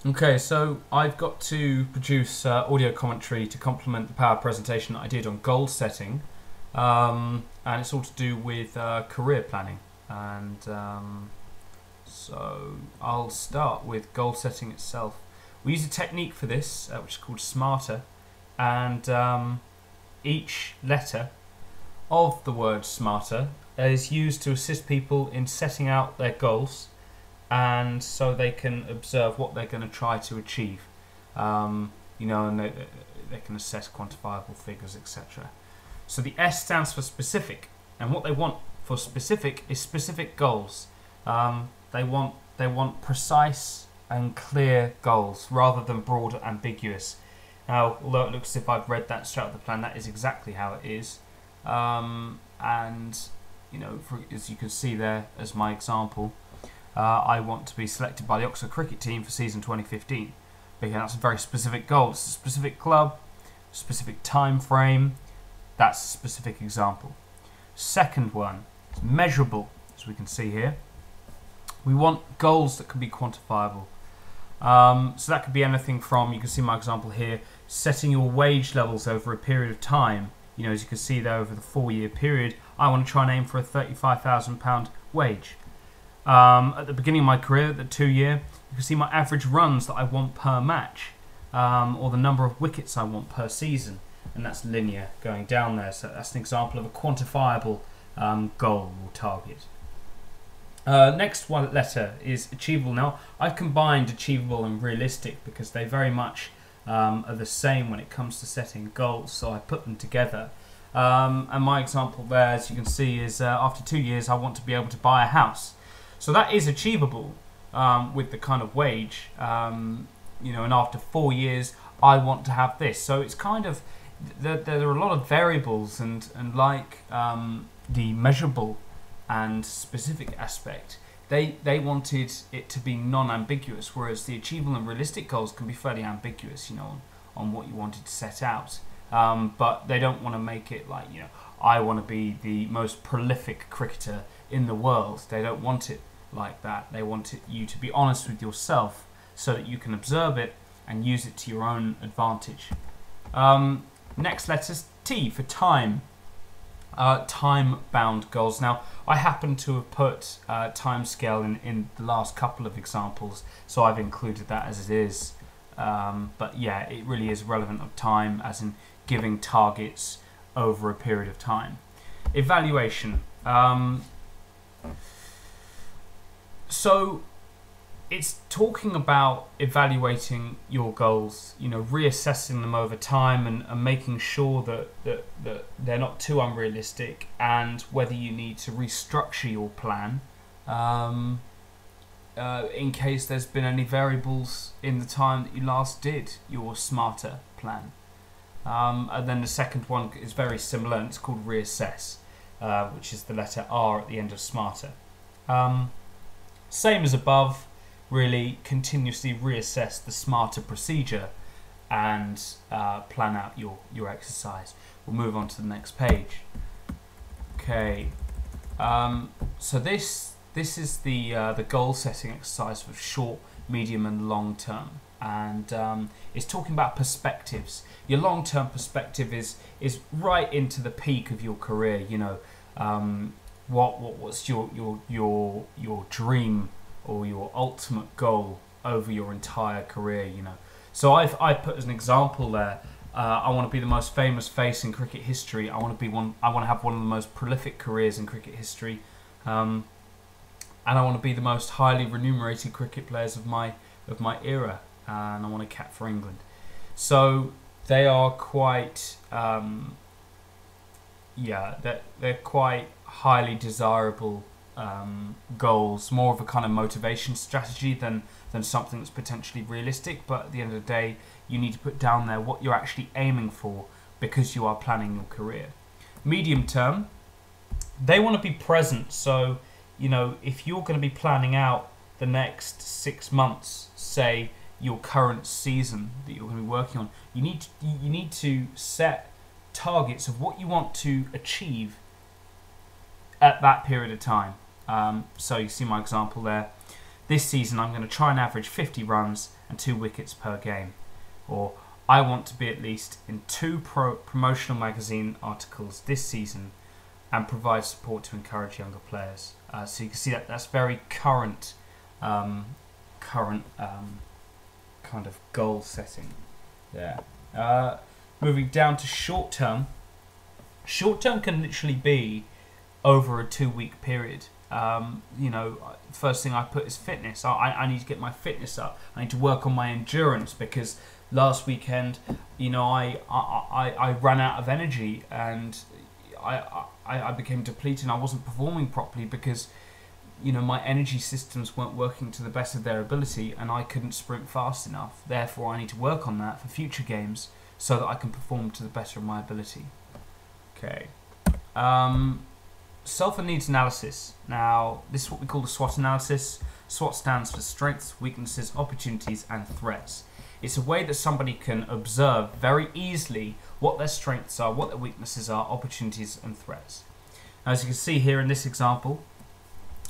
Okay, so I've got to produce audio commentary to complement the power presentation that I did on goal setting, and it's all to do with career planning. And so I'll start with goal setting itself. We use a technique for this, which is called SMARTER, and each letter of the word SMARTER is used to assist people in setting out their goals, and so they can observe what they're going to try to achieve, and they can assess quantifiable figures, etc. So the S stands for specific, and what they want for specific is specific goals. They want precise and clear goals rather than broad and ambiguous. Now, although it looks as if I've read that straight out of the plan, that is exactly how it is. And as you can see there as my example, I want to be selected by the Oxford cricket team for season 2015. Because that's a very specific goal. It's a specific club, specific time frame. That's a specific example. Second one is measurable, as we can see here. We want goals that can be quantifiable. So that could be anything from, you can see my example here, setting your wage levels over a period of time. As you can see there, over the 4-year period, I want to try and aim for a £35,000 wage. At the beginning of my career, at the 2-year, you can see my average runs that I want per match, or the number of wickets I want per season, and that's linear going down there. So that's an example of a quantifiable goal or target. Next one letter is achievable. Now, I've combined achievable and realistic because they very much are the same when it comes to setting goals, so I put them together. And my example there, as you can see, is after 2 years I want to be able to buy a house. So that is achievable with the kind of wage, and after 4 years I want to have this. So it's kind of, there are a lot of variables, and like the measurable and specific aspect, they wanted it to be non-ambiguous, whereas the achievable and realistic goals can be fairly ambiguous, on what you wanted to set out. But they don't want to make it like, I want to be the most prolific cricketer in the world. They don't want it like that. They want you to be honest with yourself so that you can observe it and use it to your own advantage. Next letter's T for time. Time-bound goals. Now, I happen to have put timescale in the last couple of examples, so I've included that as it is. But yeah, it really is relevant of time, as in giving targets over a period of time. Evaluation. So it's talking about evaluating your goals, reassessing them over time, and making sure that they're not too unrealistic, and whether you need to restructure your plan in case there's been any variables in the time that you last did your SMARTER plan. And then the second one is very similar, and it's called reassess, which is the letter R at the end of SMARTER. Same as above, really continuously reassess the SMARTER procedure and plan out your exercise. We'll move on to the next page. Okay, so this is the goal setting exercise for short, medium and long term, and it's talking about perspectives. Your long term perspective is right into the peak of your career. What's your dream or your ultimate goal over your entire career, So I put as an example there, I want to be the most famous face in cricket history. I want to have one of the most prolific careers in cricket history, and I want to be the most highly remunerated cricket players of my era, and I want to cap for England. So they are quite, they're quite highly desirable goals, more of a kind of motivation strategy than something that's potentially realistic. But at the end of the day, you need to put down there what you're actually aiming for, because you are planning your career. Medium term, they want to be present. So if you're going to be planning out the next 6 months, say your current season that you're going to be working on, you need to set targets of what you want to achieve at that period of time. So you see my example there. this season I'm going to try and average 50 runs and 2 wickets per game. Or I want to be at least in 2 promotional magazine articles this season and provide support to encourage younger players. So you can see that that's very current kind of goal setting there. Moving down to short term. Short term can literally be over a 2-week period. First thing I put is fitness. I need to get my fitness up. I need to work on my endurance because last weekend, I ran out of energy and I became depleted and I wasn't performing properly because my energy systems weren't working to the best of their ability and I couldn't sprint fast enough. Therefore, I need to work on that for future games so that I can perform to the better of my ability. Okay. Self and needs analysis. Now, this is what we call the SWOT analysis. SWOT stands for strengths, weaknesses, opportunities, and threats. It's a way that somebody can observe very easily what their strengths are, what their weaknesses are, opportunities, and threats. Now, as you can see here in this example,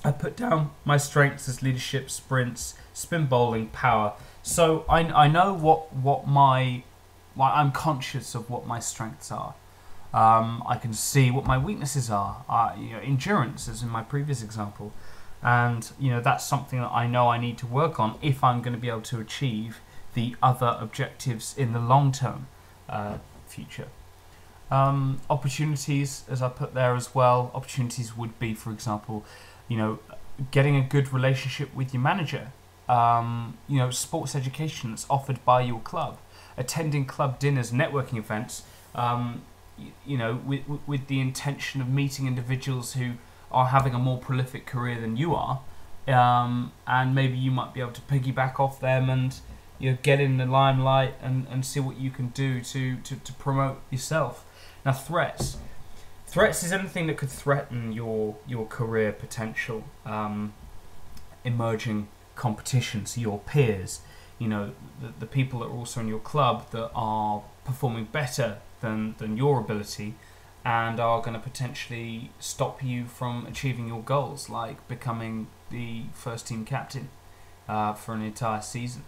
I put down my strengths as leadership, sprints, spin bowling, power. So I know I'm conscious of what my strengths are. I can see what my weaknesses are. Endurance, as in my previous example, and that's something that I know I need to work on if I'm going to be able to achieve the other objectives in the long-term future. Opportunities, as I put there as well. Opportunities would be, for example, getting a good relationship with your manager. Sports education that's offered by your club, attending club dinners, networking events. With the intention of meeting individuals who are having a more prolific career than you are, and maybe you might be able to piggyback off them and get in the limelight and see what you can do to promote yourself. Now, threats is anything that could threaten your career potential. Emerging competitions, your peers, the people that are also in your club that are performing better than your ability and are going to potentially stop you from achieving your goals, like becoming the first team captain for an entire season.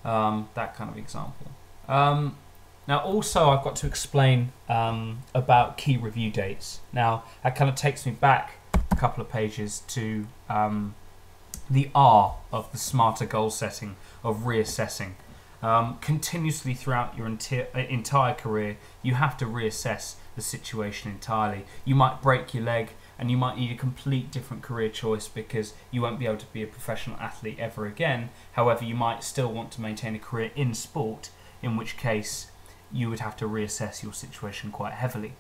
That kind of example. Now also I've got to explain about key review dates. Now that kind of takes me back a couple of pages to the R of the smarter goal setting, of reassessing. Continuously throughout your entire career, you have to reassess the situation entirely. You might break your leg and you might need a complete different career choice because you won't be able to be a professional athlete ever again. However, you might still want to maintain a career in sport, in which case you would have to reassess your situation quite heavily.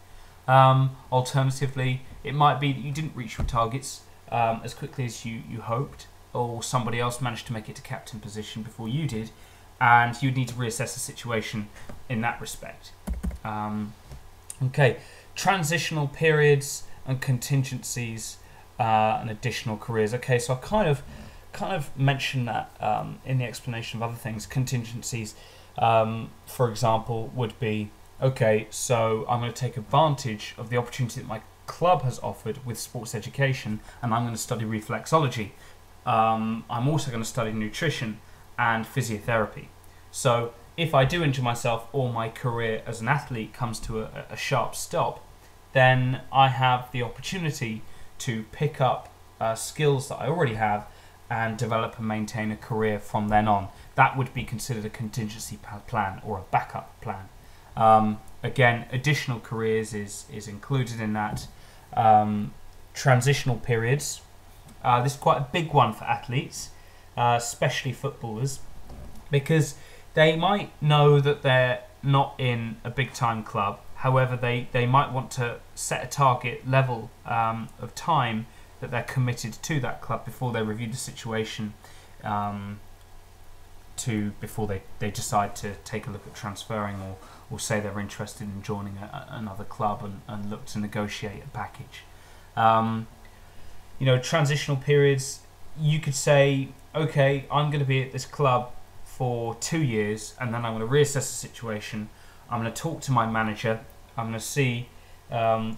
Alternatively, it might be that you didn't reach your targets as quickly as you hoped, or somebody else managed to make it to captain position before you did, and you'd need to reassess the situation in that respect. Okay, transitional periods and contingencies and additional careers. Okay, so I kind of mentioned that in the explanation of other things. Contingencies, for example, would be, okay, so I'm going to take advantage of the opportunity that my club has offered with sports education, and I'm going to study reflexology. I'm also going to study nutrition and physiotherapy. So if I do injure myself or my career as an athlete comes to a sharp stop, then I have the opportunity to pick up skills that I already have and develop and maintain a career from then on. That would be considered a contingency plan or a backup plan. Again, additional careers is included in that. Transitional periods. This is quite a big one for athletes, especially footballers, because they might know that they're not in a big time club. However, they might want to set a target level of time that they're committed to that club before they review the situation, before they decide to take a look at transferring or say they're interested in joining another club and look to negotiate a package. Transitional periods, you could say, okay, I'm going to be at this club for 2 years and then I'm going to reassess the situation. I'm going to talk to my manager. I'm going to see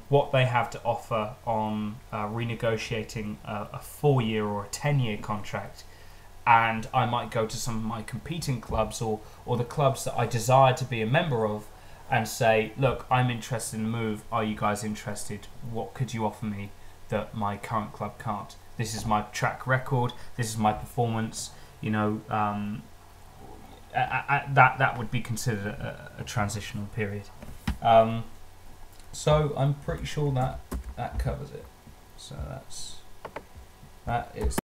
what they have to offer on renegotiating a 4-year or a 10-year contract. and I might go to some of my competing clubs or the clubs that I desire to be a member of and say, look, I'm interested in the move. Are you guys interested? What could you offer me that my current club can't? This is my track record. This is my performance. You know, that would be considered a transitional period. So I'm pretty sure that covers it. So that is